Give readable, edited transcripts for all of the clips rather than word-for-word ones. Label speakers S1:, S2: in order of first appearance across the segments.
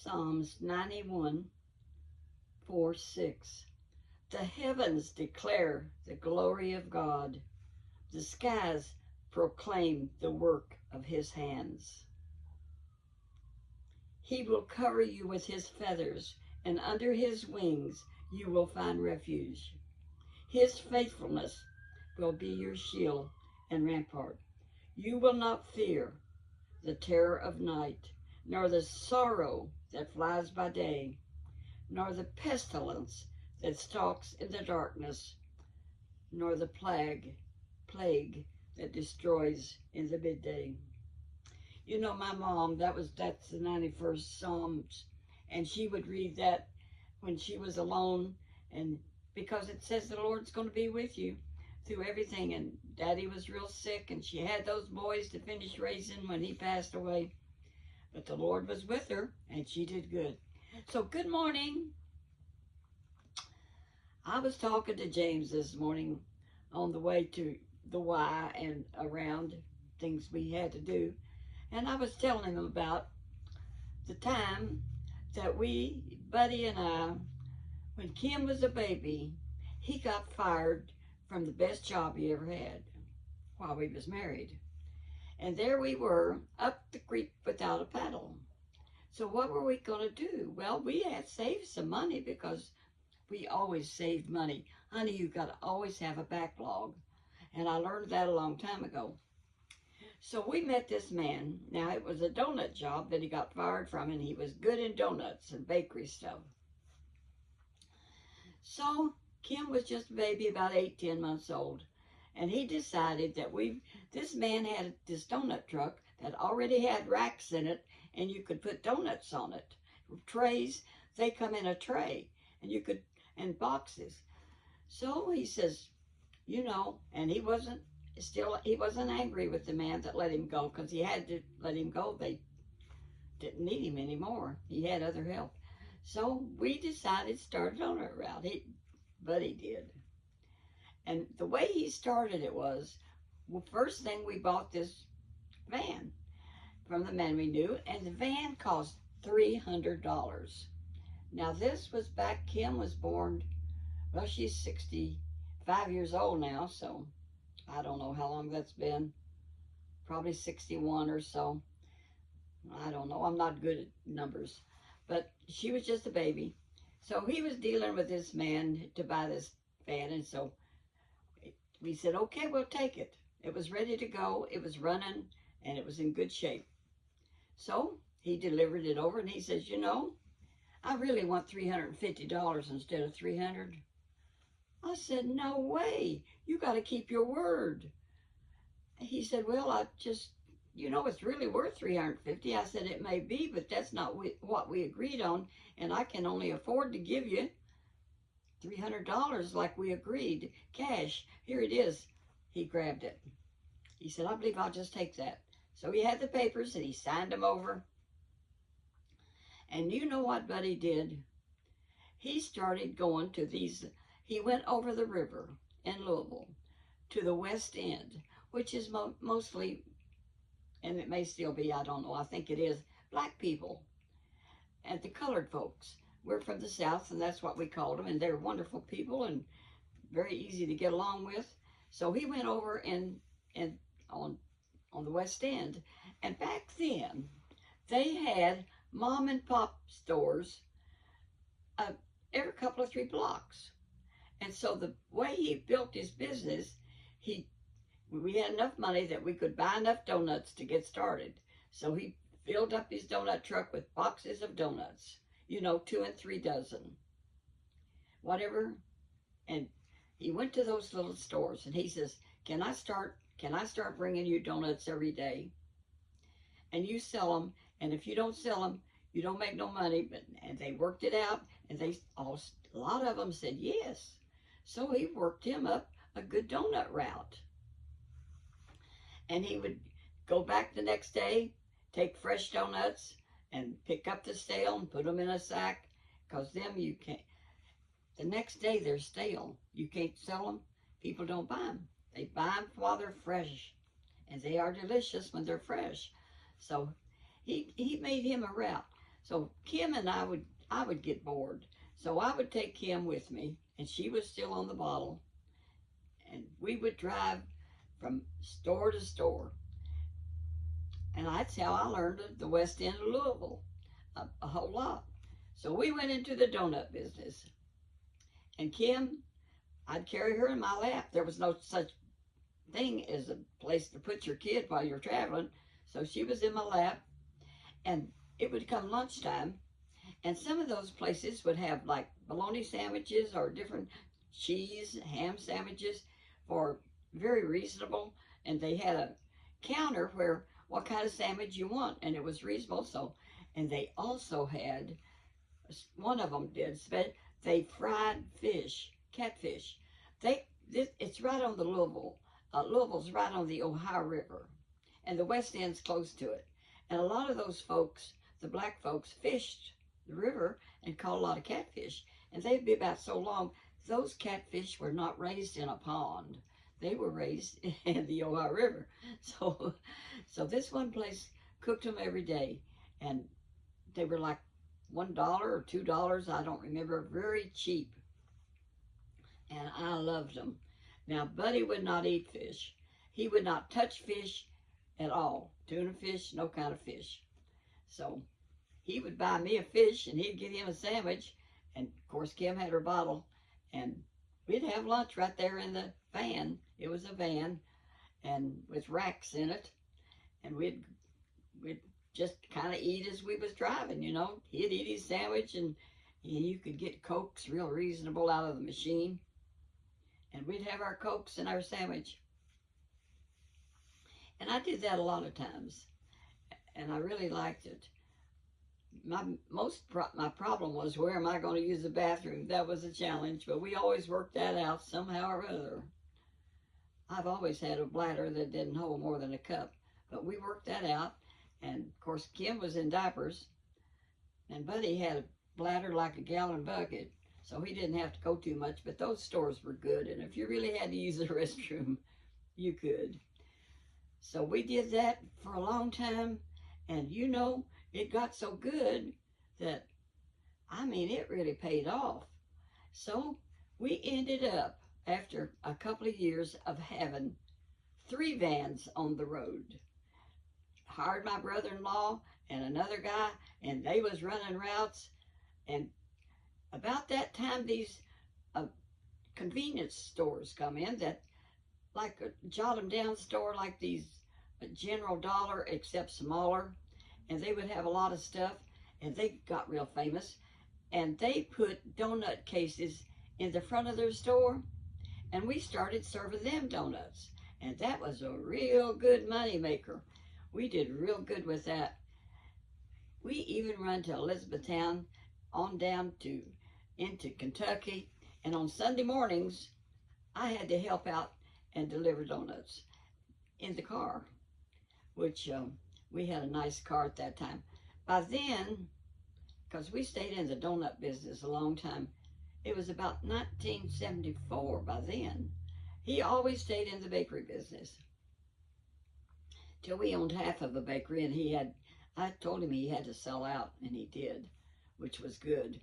S1: Psalms 91, 4, 6. The heavens declare the glory of God. The skies proclaim the work of his hands. He will cover you with his feathers, and under his wings you will find refuge. His faithfulness will be your shield and rampart. You will not fear the terror of night, nor the sorrow that flies by day, nor the pestilence that stalks in the darkness, nor the plague that destroys in the midday. You know, my mom, that's the 91st Psalms, and she would read that when she was alone, and because it says the Lord's going to be with you through everything, and Daddy was real sick, and she had those boys to finish raising when he passed away, but the Lord was with her, and she did good. So good morning. I was talking to James this morning on the way to the Y and around things we had to do, and I was telling him about the time that Buddy and I, when Kim was a baby, he got fired from the best job he ever had while we was married. And there we were, up the creek without a paddle. So what were we going to do? Well, we had saved some money because we always saved money. Honey, you got to always have a backlog. And I learned that a long time ago. So we met this man. Now, it was a donut job that he got fired from, and he was good in donuts and bakery stuff. So Kim was just a baby, about 8, 10 months old. And he decided that this man had this donut truck that already had racks in it, and you could put donuts on it. Trays, they come in a tray, and boxes. So he says, you know, and he wasn't angry with the man that let him go, because he had to let him go. They didn't need him anymore. He had other help. So we decided to start a donut route. Buddy did. And the way he started it was, well, first thing we bought this van from the man we knew, and the van cost $300. Now this was back, Kim was born, well, she's 65 years old now, so I don't know how long that's been, probably 61 or so. I don't know, I'm not good at numbers, but she was just a baby. So he was dealing with this man to buy this van, and so we said, okay, we'll take it. It was ready to go, it was running, and it was in good shape. So he delivered it over, and he says, you know, I really want $350 instead of $300. I said, no way, you got to keep your word. He said, well, I just, you know, it's really worth $350. I said, it may be, but that's not what we agreed on, and I can only afford to give you $300 like we agreed, cash. Here it is. He grabbed it. He said, I believe I'll just take that. So he had the papers, and he signed them over. And you know what Buddy did? He started going to he went over the river in Louisville to the West End, which is mostly, and it may still be, I don't know, I think it is, black people and the colored folks. We're from the South, and that's what we called them, and they're wonderful people and very easy to get along with. So he went over on the West End, and back then they had mom and pop stores every couple of 3 blocks. And so the way he built his business, we had enough money that we could buy enough donuts to get started. So he filled up his donut truck with boxes of donuts, you know, 2 and 3 dozen, whatever. And he went to those little stores, and he says, can I start bringing you donuts every day? And you sell them, and if you don't sell them, you don't make no money. And they worked it out, and a lot of them said yes. So he worked him up a good donut route. And he would go back the next day, take fresh donuts, and pick up the stale and put them in a sack, because them you can't, the next day they're stale. You can't sell them. People don't buy them. They buy them while they're fresh, and they are delicious when they're fresh. So he made him a route. So Kim and I would get bored. So I would take Kim with me, and she was still on the bottle, and we would drive from store to store. And that's how I learned the west end of Louisville a whole lot. So we went into the donut business. And Kim, I'd carry her in my lap. There was no such thing as a place to put your kid while you're traveling. So she was in my lap. And it would come lunchtime. And some of those places would have like bologna sandwiches or different cheese, ham sandwiches for very reasonable. And they had a counter where what kind of sandwich you want, and it was reasonable. So, and they also had, one of them did, they fried fish, catfish. It's right on the Louisville. Louisville's right on the Ohio River, and the West End's close to it. And a lot of those folks, the black folks, fished the river and caught a lot of catfish. And they'd be about so long. Those catfish were not raised in a pond. They were raised in the Ohio River. So this one place cooked them every day. And they were like $1 or $2, I don't remember, very cheap. And I loved them. Now, Buddy would not eat fish. He would not touch fish at all. Tuna fish, no kind of fish. So he would buy me a fish and he'd give him a sandwich. And of course, Kim had her bottle. And we'd have lunch right there in the van. It was a van and with racks in it. And we'd just kind of eat as we was driving, you know. He'd eat his sandwich and you could get Cokes real reasonable out of the machine. And we'd have our Cokes and our sandwich. And I did that a lot of times. And I really liked it. My problem was, where am I going to use the bathroom? That was a challenge, but we always worked that out somehow or other. I've always had a bladder that didn't hold more than a cup, but we worked that out. And of course, Kim was in diapers, and Buddy had a bladder like a gallon bucket, so he didn't have to go too much, but those stores were good, and if you really had to use the restroom, you could. So we did that for a long time, and you know, it got so good that, I mean, it really paid off. So we ended up, after a couple of years of having 3 vans on the road, hired my brother-in-law and another guy, and they was running routes. And about that time, these convenience stores come in that, like a jot 'em down store, like these General Dollar, except smaller. And they would have a lot of stuff, and they got real famous. And they put donut cases in the front of their store, and we started serving them donuts. And that was a real good money maker. We did real good with that. We even run to Elizabethtown, on down into Kentucky. And on Sunday mornings, I had to help out and deliver donuts in the car, which we had a nice car at that time. By then, because we stayed in the donut business a long time, it was about 1974 by then. He always stayed in the bakery business till we owned half of a bakery, and I told him he had to sell out, and he did, which was good.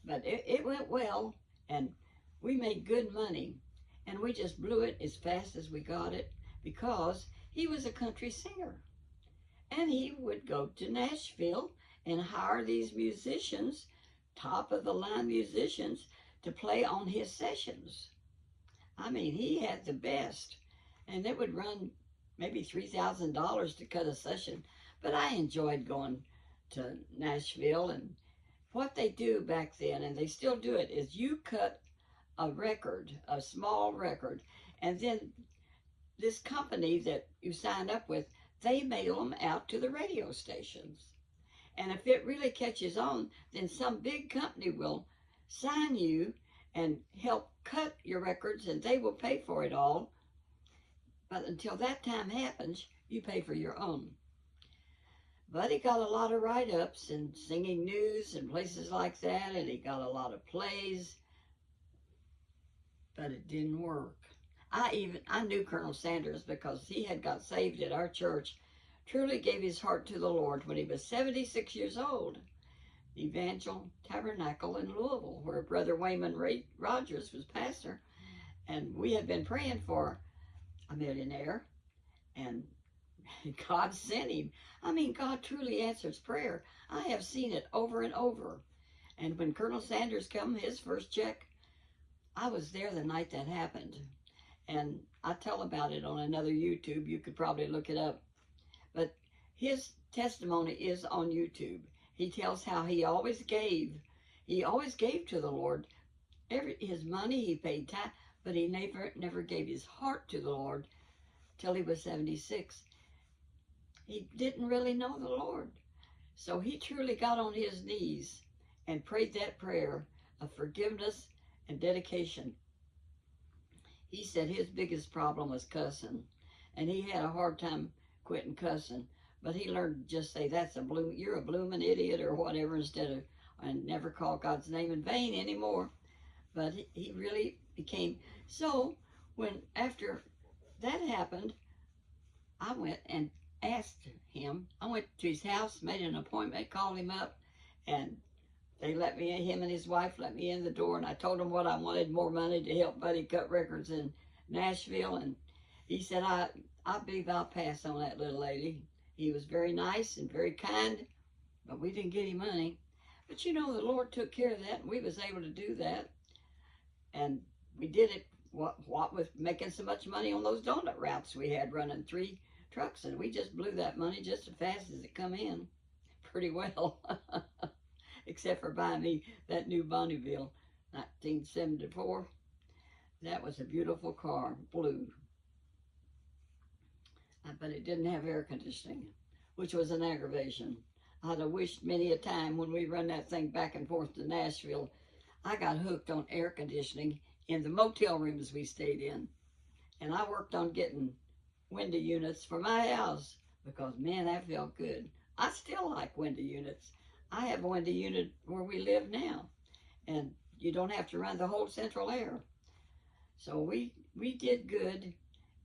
S1: But it went well, and we made good money, and we just blew it as fast as we got it, because he was a country singer. And he would go to Nashville and hire these musicians, top-of-the-line musicians, to play on his sessions. I mean, he had the best. And it would run maybe $3,000 to cut a session. But I enjoyed going to Nashville. And what they do back then, and they still do it, is you cut a record, a small record, and then this company that you signed up with, they mail them out to the radio stations. And if it really catches on, then some big company will sign you and help cut your records, and they will pay for it all. But until that time happens, you pay for your own. But he got a lot of write-ups and singing news and places like that, and he got a lot of plays, but it didn't work. I knew Colonel Sanders because he had got saved at our church, truly gave his heart to the Lord when he was 76 years old. Evangel Tabernacle in Louisville, where Brother Wayman Rogers was pastor. And we had been praying for a millionaire, and God sent him. I mean, God truly answers prayer. I have seen it over and over. And when Colonel Sanders come, his first check, I was there the night that happened. And I tell about it on another YouTube. You could probably look it up. But his testimony is on YouTube. He tells how he always gave. He always gave to the Lord. His money, he paid tithe, but he never gave his heart to the Lord till he was 76. He didn't really know the Lord. So he truly got on his knees and prayed that prayer of forgiveness and dedication. He said his biggest problem was cussing, and he had a hard time quitting cussing. But he learned to just say, you're a blooming idiot or whatever, instead of, and never call God's name in vain anymore. But he really became, so after that happened, I went and asked him. I went to his house, made an appointment, called him up, and they let me in. Him and his wife let me in the door, and I told him what I wanted, more money to help Buddy cut records in Nashville. And he said, I believe I'll pass on that little lady. He was very nice and very kind, but we didn't get him money. But you know, the Lord took care of that, and we was able to do that. And we did it, what with making so much money on those donut routes we had, running 3 trucks, and we just blew that money just as fast as it come in, pretty well. Except for buying me that new Bonneville, 1974. That was a beautiful car, blue. But it didn't have air conditioning, which was an aggravation. I'd have wished many a time when we run that thing back and forth to Nashville, I got hooked on air conditioning in the motel rooms we stayed in. And I worked on getting window units for my house because, man, that felt good. I still like window units. I have a window unit where we live now, and you don't have to run the whole central air. So we did good,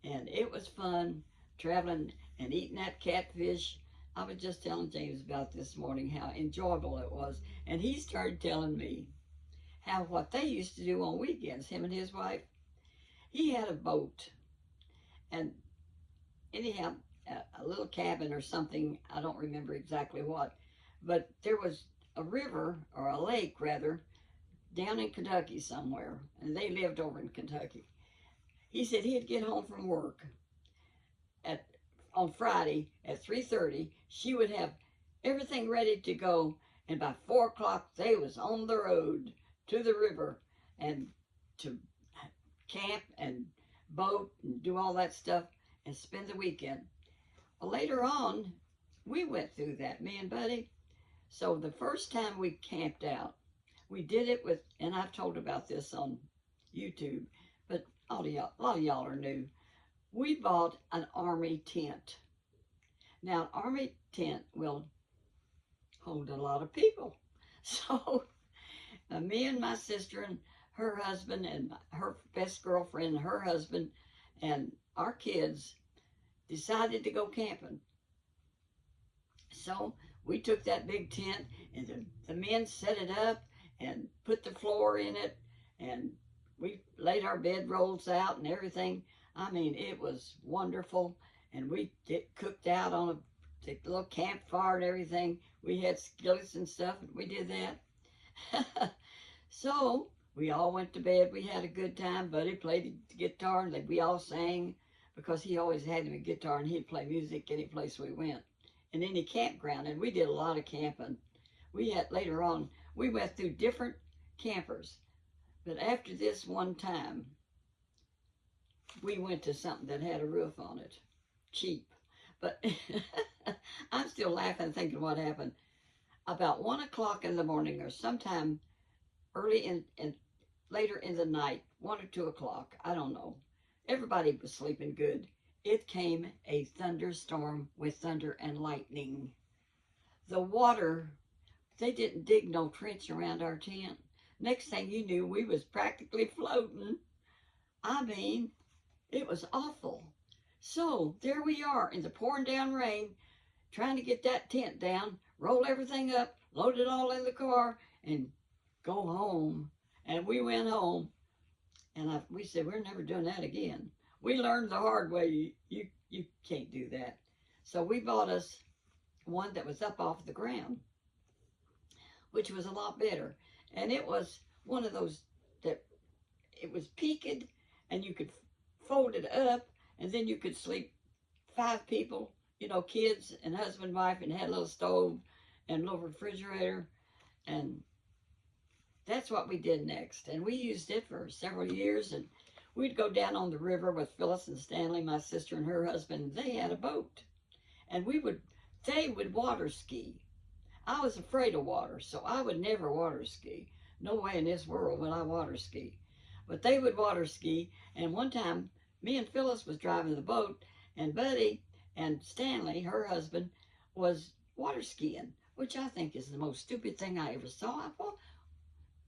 S1: and it was fun traveling and eating that catfish. I was just telling James about this morning how enjoyable it was, and he started telling me how what they used to do on weekends, him and his wife. He had a boat, and anyhow, a little cabin or something, I don't remember exactly what, but there was a river, or a lake rather, down in Kentucky somewhere, and they lived over in Kentucky. He said he'd get home from work on Friday at 3:30. She would have everything ready to go, and by 4 o'clock they was on the road to the river and to camp and boat and do all that stuff and spend the weekend. Well, later on, we went through that, me and Buddy. So the first time we camped out, we did it with, and I've told about this on YouTube, but a lot of y'all are new. We bought an army tent. Now, an army tent will hold a lot of people. So me and my sister and her husband and her best girlfriend and her husband and our kids decided to go camping. So we took that big tent, and the men set it up and put the floor in it, and we laid our bedrolls out and everything. I mean, it was wonderful, and we cooked out on a little campfire and everything. We had skillets and stuff, and we did that. So we all went to bed. We had a good time. Buddy played the guitar, and we all sang, because he always had a guitar, and he'd play music any place we went. And any campground, and we did a lot of camping. We had, later on, we went through different campers. But after this one time, we went to something that had a roof on it. Cheap. But I'm still laughing thinking what happened. About 1 o'clock in the morning, or sometime early later in the night, 1 or 2 o'clock, I don't know. Everybody was sleeping good. It came a thunderstorm with thunder and lightning. The water, they didn't dig no trench around our tent. Next thing you knew, we was practically floating. I mean, it was awful. So there we are in the pouring down rain, trying to get that tent down, roll everything up, load it all in the car, and go home. And we went home, and we said, we're never doing that again. We learned the hard way, you can't do that. So we bought us one that was up off the ground, which was a lot better. And it was one of those that it was peaked, and you could fold it up, and then you could sleep 5 people, kids and husband, wife, and had a little stove and a little refrigerator. And that's what we did next. And we used it for several years. And we'd go down on the river with Phyllis and Stanley, my sister and her husband. They had a boat. And they would water ski. I was afraid of water, so I would never water ski. No way in this world would I water ski. But they would water ski. And one time, me and Phyllis was driving the boat, and Buddy and Stanley, her husband, was water skiing, which I think is the most stupid thing I ever saw. Well,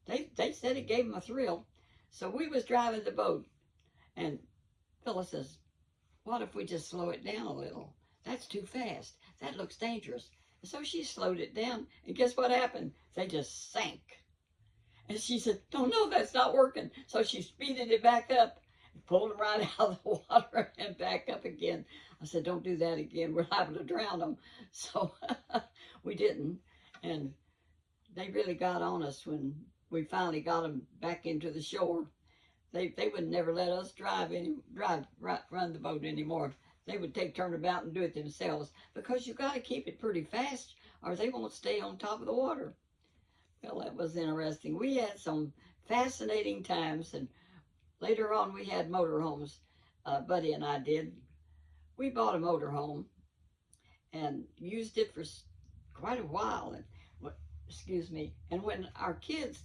S1: they said it gave them a thrill. So we was driving the boat, and Phyllis says, what if we just slow it down a little? That's too fast. That looks dangerous. And so she slowed it down, and guess what happened? They just sank. And she said, no, that's not working. So she speeded it back up, pulled them right out of the water and back up again. I said, don't do that again. We're liable to drown them. So we didn't. And they really got on us when we finally got them back into the shore. They would never let us run the boat anymore. They would take turnabout and do it themselves, because you got to keep it pretty fast or they won't stay on top of the water. Well, that was interesting. We had some fascinating times, and later on we had motorhomes. Buddy and I did. We bought a motorhome and used it for quite a while. And excuse me. And when our kids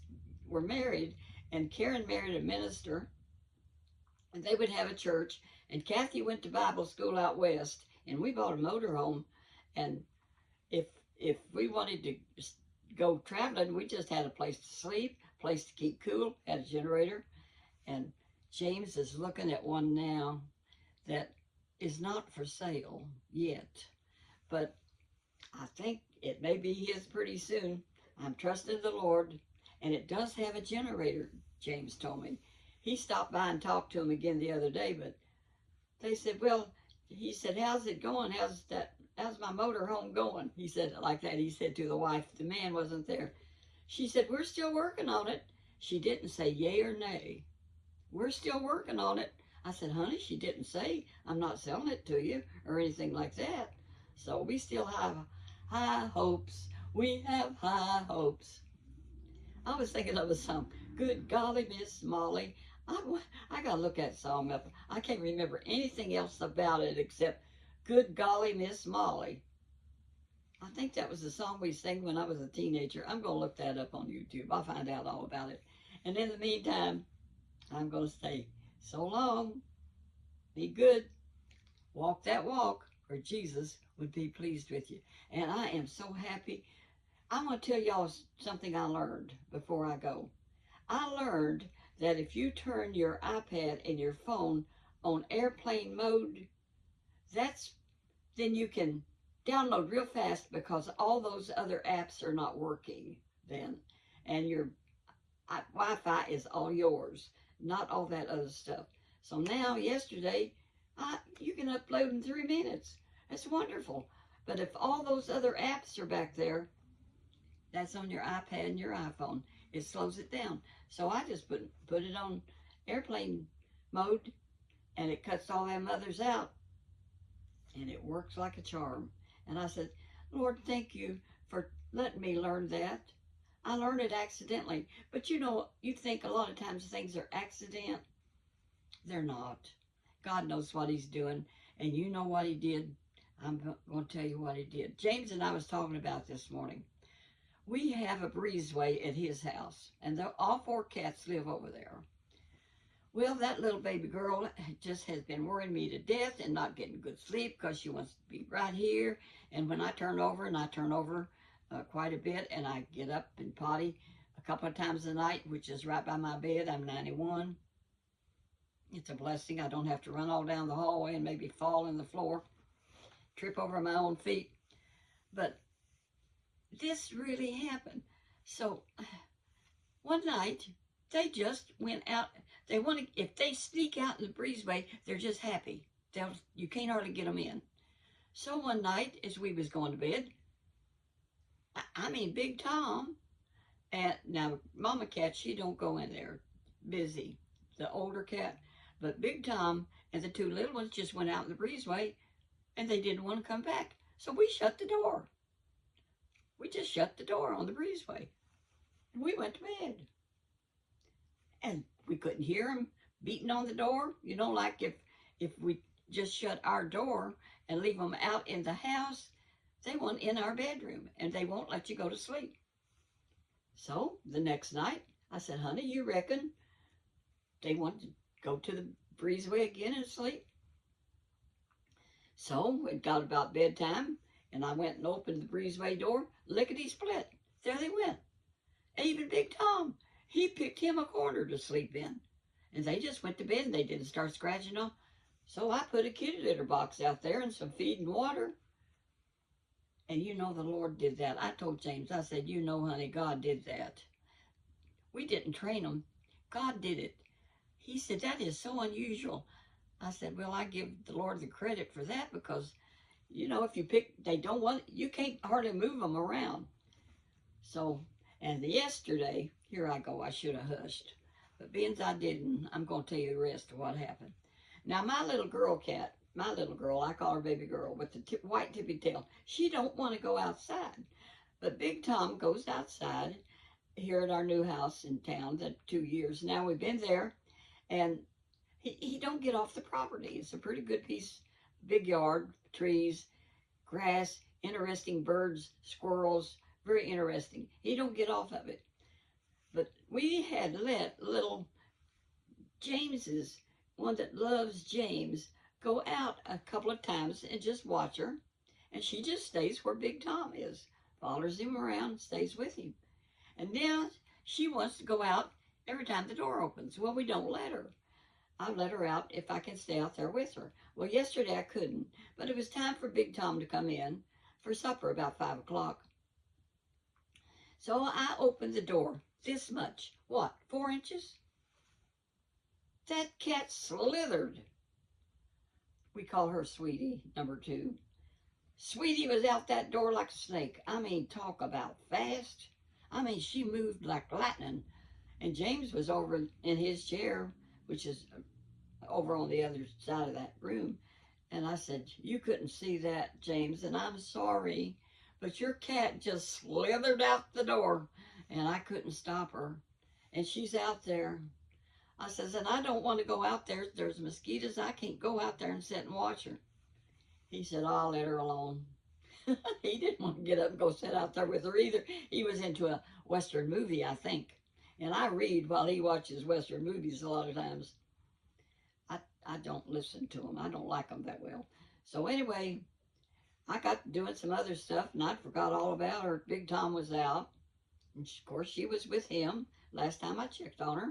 S1: were married, and Karen married a minister, and they would have a church, and Kathy went to Bible school out west, and we bought a motorhome. And if we wanted to go traveling, we just had a place to sleep, a place to keep cool, had a generator. And James is looking at one now that is not for sale yet, but I think it may be his pretty soon. I'm trusting the Lord, and it does have a generator, James told me. He stopped by and talked to him again the other day, but they said, well, he said, how's it going? How's my motor home going? He said it like that. He said to the wife, the man wasn't there. She said, we're still working on it. She didn't say yay or nay. We're still working on it. I said, honey, she didn't say I'm not selling it to you or anything like that. So we still have high hopes. We have high hopes. I was thinking of a song, Good Golly, Miss Molly. I got to look that song up. I can't remember anything else about it except Good Golly, Miss Molly. I think that was the song we sang when I was a teenager. I'm going to look that up on YouTube. I'll find out all about it. And in the meantime, I'm going to say, so long, be good, walk that walk, or Jesus would be pleased with you. And I am so happy. I want to tell y'all something I learned before I go. I learned that if you turn your iPad and your phone on airplane mode, then you can download real fast, because all those other apps are not working then. And your Wi-Fi is all yours, not all that other stuff. So now, yesterday, you can upload in 3 minutes. That's wonderful. But if all those other apps are back there, that's on your iPad and your iPhone, it slows it down. So I just put it on airplane mode, and it cuts all them others out, and it works like a charm. And I said, Lord, thank you for letting me learn that. I learned it accidentally. But you think a lot of times things are accident. They're not. God knows what he's doing, and you know what he did. I'm going to tell you what he did. James and I was talking about this morning. We have a breezeway at his house, and all 4 cats live over there. Well, that little baby girl just has been worrying me to death and not getting good sleep, because she wants to be right here. And when I turn over, quite a bit, and I get up and potty a couple of times a night, which is right by my bed. I'm 91. It's a blessing. I don't have to run all down the hallway and maybe fall in the floor, trip over my own feet. But this really happened. So one night, they just went out. They want to, if they sneak out in the breezeway, they're just happy. You can't hardly get them in. So one night, as we was going to bed, I mean, Big Tom, and now Mama Cat, she don't go in there, busy, the older cat. But Big Tom and the two little ones just went out in the breezeway, and they didn't want to come back. So we shut the door. We just shut the door on the breezeway. And we went to bed. And we couldn't hear them beating on the door. You know, like if we just shut our door and leave them out in the house, they want in our bedroom, and they won't let you go to sleep. So the next night, I said, honey, you reckon they want to go to the breezeway again and sleep? So it got about bedtime, and I went and opened the breezeway door. Lickety-split. There they went. And even Big Tom, he picked him a corner to sleep in. And they just went to bed, and they didn't start scratching them. So I put a kitty litter box out there and some feed and water. And you know the Lord did that. I told James, I said, you know, honey, God did that. We didn't train them. God did it. He said, that is so unusual. I said, well, I give the Lord the credit for that because, you know, if you pick, they don't want, you can't hardly move them around. So, and yesterday, here I go, I should have hushed. But being I didn't, I'm going to tell you the rest of what happened. Now, my little girl cat, my little girl, I call her baby girl, with the white tippy tail, she don't want to go outside. But Big Tom goes outside here at our new house in town, that 2 years now we've been there, and he don't get off the property. It's a pretty good piece, big yard, trees, grass, interesting birds, squirrels, very interesting. He don't get off of it. But we had let little James's, one that loves James, go out a couple of times and just watch her. And she just stays where Big Tom is, follows him around, stays with him. And now she wants to go out every time the door opens. Well, we don't let her. I let her out if I can stay out there with her. Well, yesterday I couldn't, but it was time for Big Tom to come in for supper about 5 o'clock. So I opened the door this much. What, 4 inches? That cat slithered. We call her Sweetie, number 2. Sweetie was out that door like a snake. I mean, talk about fast. I mean, she moved like lightning. And James was over in his chair, which is over on the other side of that room. And I said, you couldn't see that, James, and I'm sorry, but your cat just slithered out the door, and I couldn't stop her. And she's out there. I says, and I don't want to go out there. There's mosquitoes. I can't go out there and sit and watch her. He said, I'll let her alone. He didn't want to get up and go sit out there with her either. He was into a Western movie, I think. And I read while he watches Western movies a lot of times. I don't listen to them. I don't like them that well. So anyway, I got doing some other stuff, and I forgot all about her. Big Tom was out. And of course, she was with him last time I checked on her.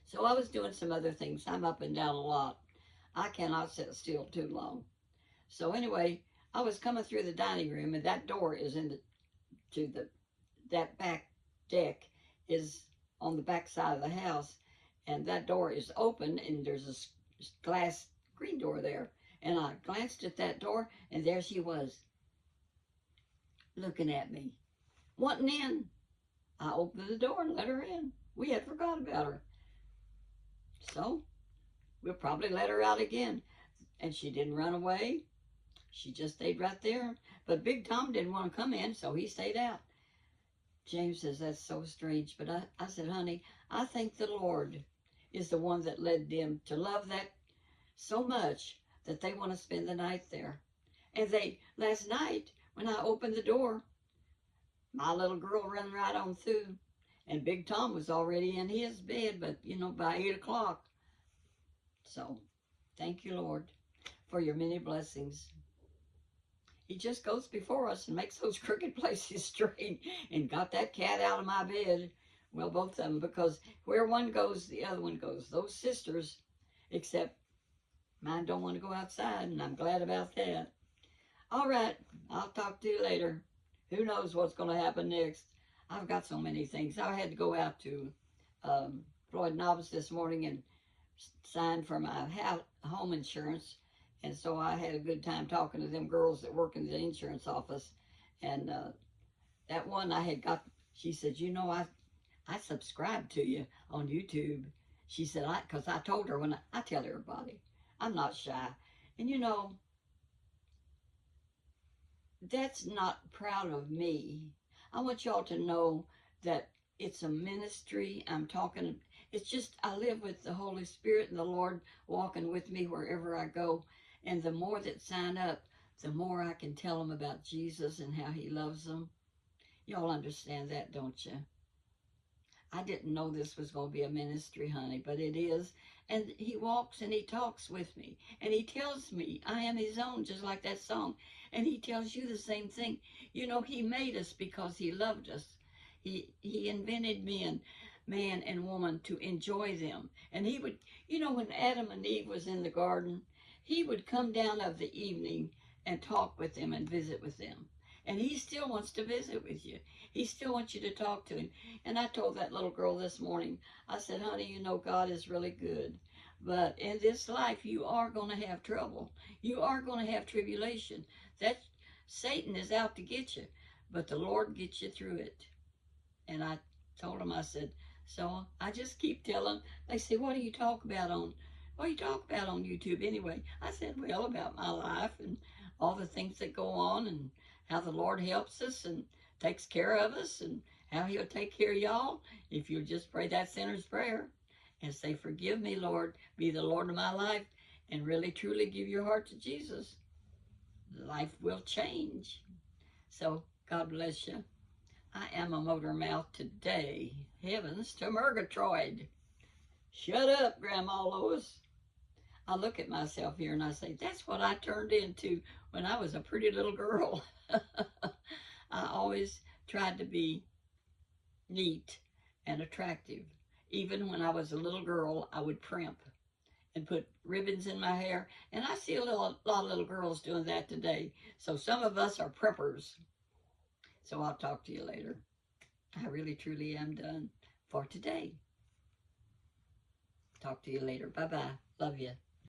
S1: So I was doing some other things. I'm up and down a lot. I cannot sit still too long. So anyway, I was coming through the dining room, and that door is that back deck is on the back side of the house, and that door is open, and there's a glass screen door there. And I glanced at that door, and there she was, looking at me, wanting in. I opened the door and let her in. We had forgot about her. So we'll probably let her out again. And she didn't run away. She just stayed right there. But Big Tom didn't want to come in, so he stayed out. James says, that's so strange. But I said, honey, I think the Lord is the one that led them to love that so much that they want to spend the night there. And last night, when I opened the door, my little girl ran right on through. And Big Tom was already in his bed, but, by 8 o'clock. So, thank you, Lord, for your many blessings. He just goes before us and makes those crooked places straight, and got that cat out of my bed. Well, both of them, because where one goes, the other one goes. Those sisters, except mine don't want to go outside, and I'm glad about that. All right, I'll talk to you later. Who knows what's going to happen next? I've got so many things. I had to go out to Floyd Novice this morning and sign for my home insurance. And so I had a good time talking to them girls that work in the insurance office. And that one I had got, she said, you know, I subscribed to you on YouTube. She said, because I told her when I tell everybody, I'm not shy. And you know, that's not proud of me. I want y'all to know that it's a ministry. I'm talking, it's just, I live with the Holy Spirit and the Lord walking with me wherever I go. And the more that sign up, the more I can tell them about Jesus and how he loves them. Y'all understand that, don't you? I didn't know this was going to be a ministry, honey, but it is. And he walks and he talks with me. And he tells me I am his own, just like that song. And he tells you the same thing. You know, he made us because he loved us. He invented man and woman to enjoy them. And he would, you know, when Adam and Eve was in the garden, he would come down of the evening and talk with them and visit with them. And he still wants to visit with you. He still wants you to talk to him. And I told that little girl this morning, I said, honey, you know, God is really good. But in this life, you are going to have trouble. You are going to have tribulation. That Satan is out to get you, but the Lord gets you through it. And I told him, I said, so I just keep telling. They say, what do you talk about on YouTube anyway? I said, well, about my life and all the things that go on and how the Lord helps us and takes care of us and how he'll take care of y'all if you'll just pray that sinner's prayer and say, forgive me, Lord, be the Lord of my life, and really truly give your heart to Jesus. Life will change. So God bless you. I am a motor mouth today. Heavens to Murgatroyd. Shut up, Grandma Lois. I look at myself here and I say, that's what I turned into when I was a pretty little girl. I always tried to be neat and attractive. Even when I was a little girl, I would primp and put ribbons in my hair. And I see a lot of little girls doing that today. So some of us are preppers. So I'll talk to you later. I really, truly am done for today. Talk to you later. Bye-bye. Love you.